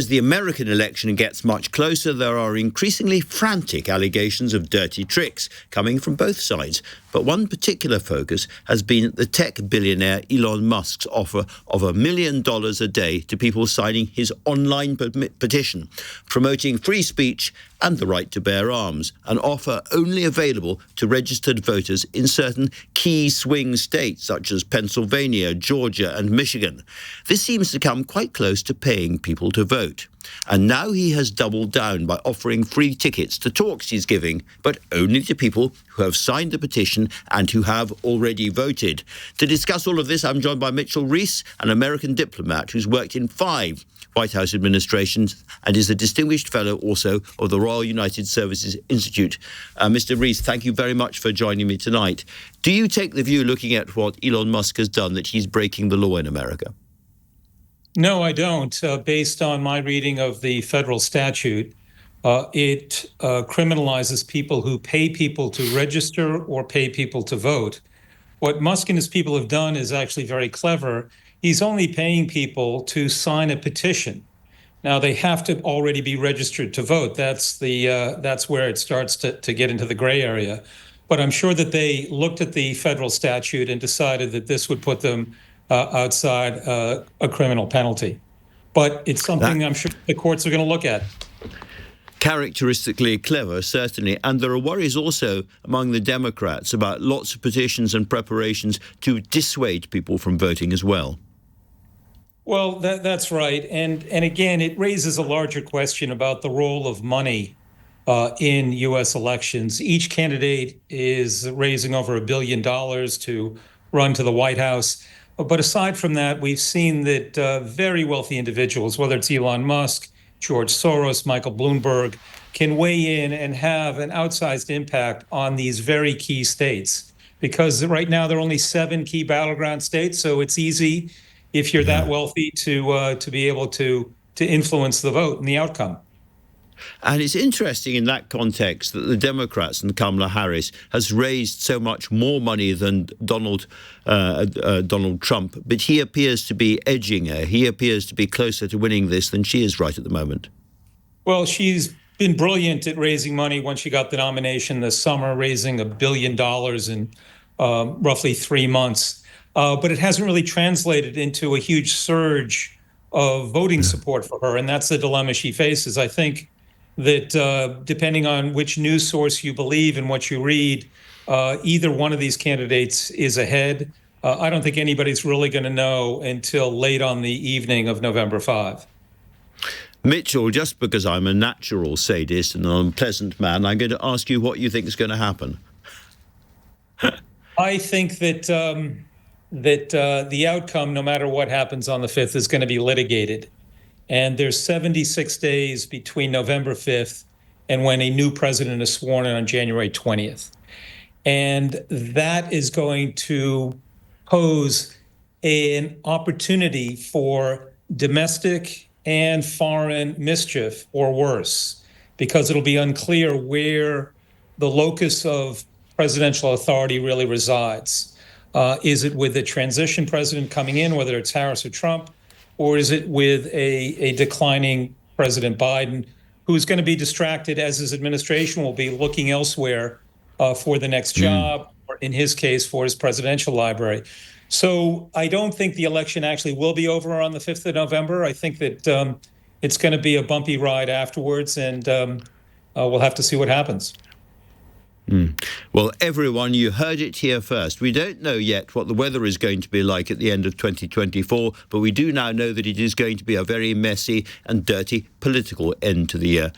As the American election gets much closer, there are increasingly frantic allegations of dirty tricks coming from both sides. But one particular focus has been the tech billionaire Elon Musk's offer of $1 million a day to people signing his online petition, promoting free speech and the right to bear arms, an offer only available to registered voters in certain key swing states such as Pennsylvania, Georgia and Michigan. This seems to come quite close to paying people to vote. And now he has doubled down by offering free tickets to talks he's giving, but only to people who have signed the petition and who have already voted. To discuss all of this, I'm joined by Mitchell Reiss, an American diplomat who's worked in 5 White House administrations and is a distinguished fellow also of the Royal United Services Institute. Mr. Reiss, thank you very much for joining me tonight. Do you take the view, looking at what Elon Musk has done, that he's breaking the law in America? No, I don't. Based on my reading of the federal statute, it criminalizes people who pay people to register or pay people to vote. What Musk and his people have done is actually very clever. He's only paying people to sign a petition. Now, they have to already be registered to vote. That's where it starts to get into the gray area. But I'm sure that they looked at the federal statute and decided that this would put them outside a criminal penalty. But it's something I'm sure the courts are going to look at. Characteristically clever, certainly. And there are worries also among the Democrats about lots of petitions and preparations to dissuade people from voting as well. Well, that's right. And again, it raises a larger question about the role of money in U.S. elections. Each candidate is raising over $1 billion to run to the White House. But aside from that, we've seen that very wealthy individuals, whether it's Elon Musk, George Soros, Michael Bloomberg, can weigh in and have an outsized impact on these very key states. Because right now there are only 7 key battleground states, so it's easy if you're that wealthy to be able to influence the vote and the outcome. And it's interesting in that context that the Democrats and Kamala Harris has raised so much more money than Donald Trump, but he appears to be edging her. He appears to be closer to winning this than she is right at the moment. Well, she's been brilliant at raising money once she got the nomination this summer, raising $1 billion in roughly 3 months. But it hasn't really translated into a huge surge of voting support for her, and that's the dilemma she faces. I think that depending on which news source you believe and what you read, either one of these candidates is ahead. I don't think anybody's really going to know until late on the evening of November 5. Mitchell, just because I'm a natural sadist and an unpleasant man, I'm going to ask you what you think is going to happen. I think that the outcome, no matter what happens on the 5th, is going to be litigated. And there's 76 days between November 5th and when a new president is sworn in on January 20th. And that is going to pose an opportunity for domestic and foreign mischief, or worse, because it'll be unclear where the locus of presidential authority really resides. Is it with the transition president coming in, whether it's Harris or Trump? Or is it with a declining President Biden, who's going to be distracted, as his administration will be, looking elsewhere for the next job, or in his case, for his presidential library? So I don't think the election actually will be over on the 5th of November. I think that it's going to be a bumpy ride afterwards, and we'll have to see what happens. Well, everyone, you heard it here first. We don't know yet what the weather is going to be like at the end of 2024, but we do now know that it is going to be a very messy and dirty political end to the year.